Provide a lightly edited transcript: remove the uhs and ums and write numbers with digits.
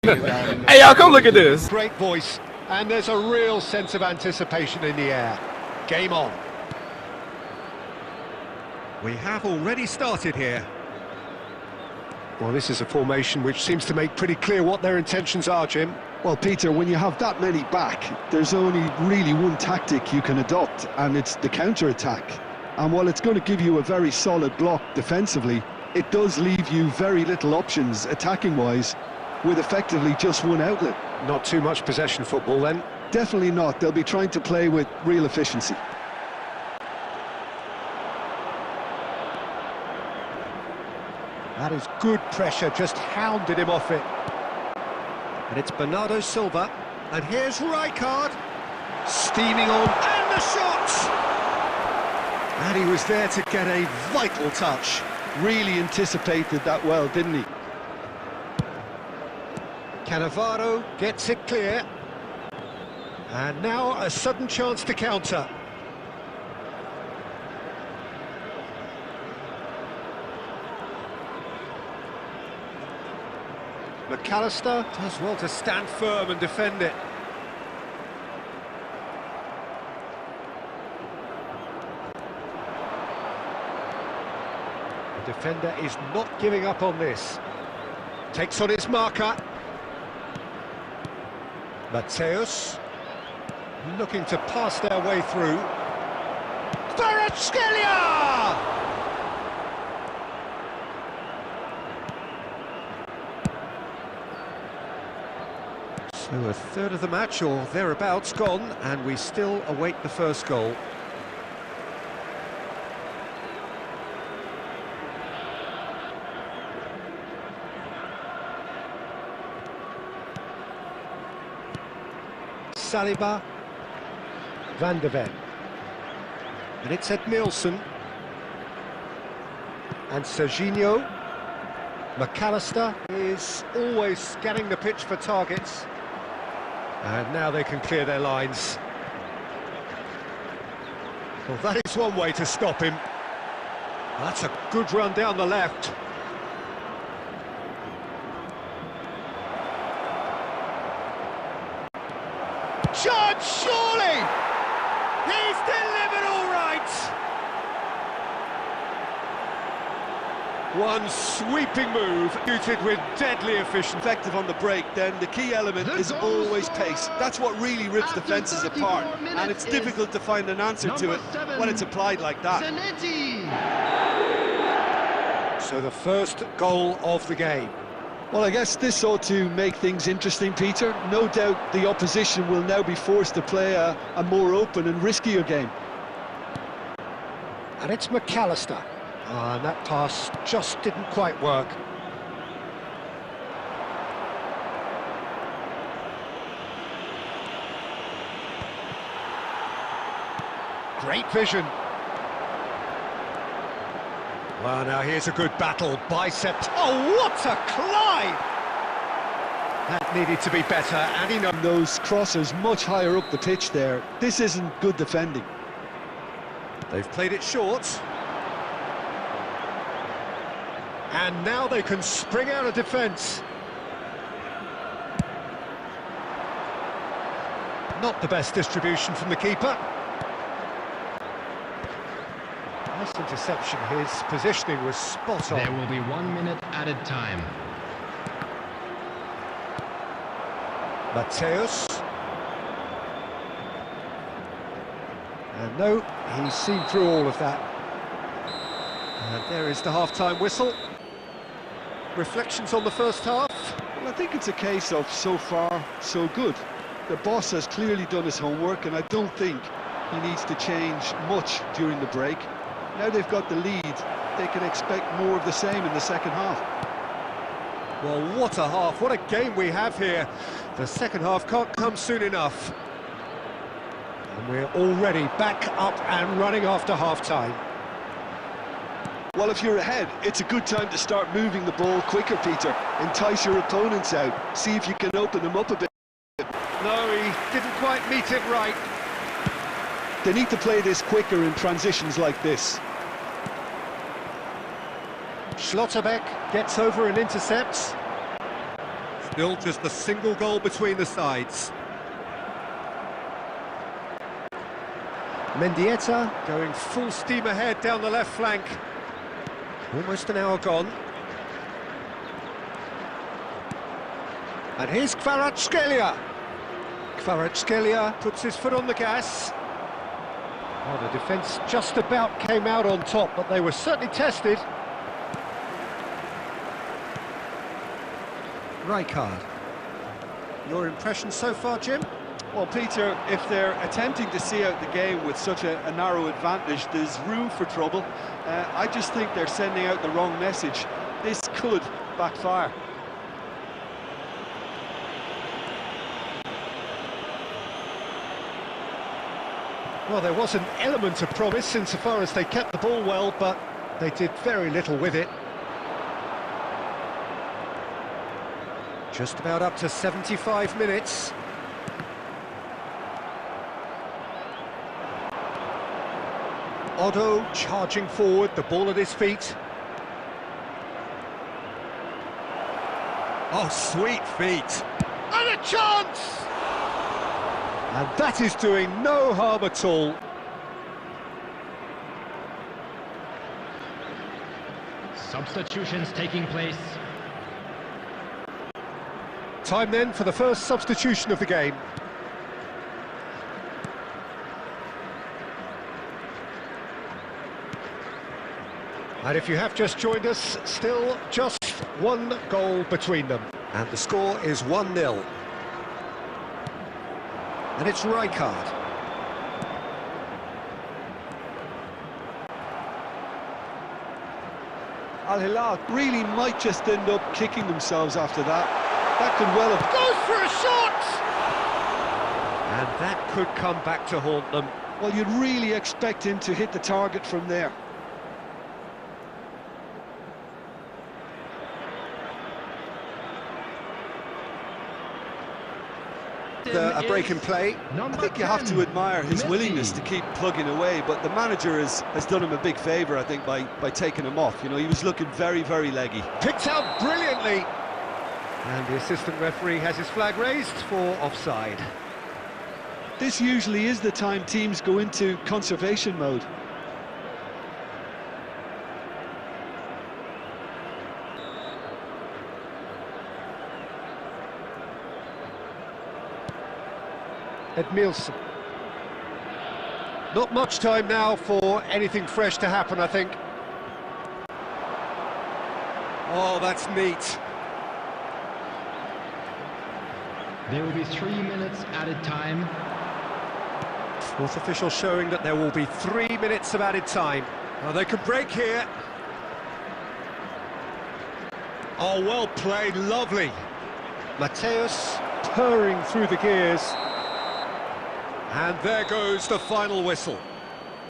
Hey, y'all, come look at this. Great voice, and there's a real sense of anticipation in the air. Game on. We have already started here. Well, this is a formation which seems to make pretty clear what their intentions are, Jim. Well, Peter, when you have that many back, there's only really one tactic you can adopt, and it's the counter-attack. And while it's going to give you a very solid block defensively, it does leave you very little options attacking-wise, with effectively just one outlet. Not too much possession football then? Definitely not. They'll be trying to play with real efficiency. That is good pressure, just hounded him off it. And it's Bernardo Silva, and here's Rijkaard, steaming on, and the shot! And he was there to get a vital touch. Really anticipated that well, didn't he? Cannavaro gets it clear. And now a sudden chance to counter. McAllister does well to stand firm and defend it. The defender is not giving up on this. Takes on his marker. Mateus looking to pass their way through. Kvaratskhelia! So a third of the match or thereabouts gone, and we still await the first goal. Saliba, Van de Ven, and it's Edmilson, and Serginho. McAllister is always scanning the pitch for targets, and now they can clear their lines. Well, that is one way to stop him. That's a good run down the left. Chance, surely! He's delivered all right! One sweeping move, executed with deadly efficiency. Effective on the break, then the key element is always pace. That's what really rips defences apart, and it's difficult to find an answer to it when it's applied like that. So the first goal of the game. Well, I guess this ought to make things interesting, Peter. No doubt the opposition will now be forced to play a more open and riskier game. And it's McAllister. And that pass just didn't quite work. Great vision. Well, now here's a good battle, bicep. Oh, what a climb! That needed to be better, and he knows those crosses much higher up the pitch there. This isn't good defending. They've played it short. And now they can spring out of defence. Not the best distribution from the keeper. Nice interception, his positioning was spot on. There will be 1 minute added time. Mateus. And no, he's seen through all of that. And there is the half-time whistle. Reflections on the first half? Well, I think it's a case of so far, so good. The boss has clearly done his homework, and I don't think he needs to change much during the break. Now they've got the lead, they can expect more of the same in the second half. Well, what a half, what a game we have here. The second half can't come soon enough. And we're already back up and running after half-time. Well, if you're ahead, it's a good time to start moving the ball quicker, Peter. Entice your opponents out, see if you can open them up a bit. No, he didn't quite meet it right. They need to play this quicker in transitions like this. Schlotterbeck gets over and intercepts. Still just a single goal between the sides. Mendieta going full steam ahead down the left flank. Almost an hour gone. And here's Kvaratskhelia. Kvaratskhelia puts his foot on the gas. Oh, the defence just about came out on top, but they were certainly tested. Rijkaard. Your impression so far, Jim? Well, Peter, if they're attempting to see out the game with such a narrow advantage, there's room for trouble. I just think they're sending out the wrong message. This could backfire. Well, there was an element of promise insofar as they kept the ball well, but they did very little with it. Just about up to 75 minutes. Otto charging forward, the ball at his feet. Oh, sweet feet. And a chance! And that is doing no harm at all. Substitutions taking place. Time then for the first substitution of the game. And if you have just joined us, still just one goal between them. And the score is 1-0. And it's Rijkaard. Al Hilal really might just end up kicking themselves after that. That could well have... Goes for a shot! And that could come back to haunt them. Well, you'd really expect him to hit the target from there. A break in play. I think you have to admire his willingness to keep plugging away, but the manager has done him a big favour, I think, by taking him off. You know, he was looking very, very leggy. Picked out brilliantly. And the assistant referee has his flag raised for offside. This usually is the time teams go into conservation mode. Edmilson. Not much time now for anything fresh to happen, I think. Oh, that's neat. There will be 3 minutes added time. Fourth official showing that there will be 3 minutes of added time. Now they could break here. Oh, well played, lovely. Mateus purring through the gears. And there goes the final whistle.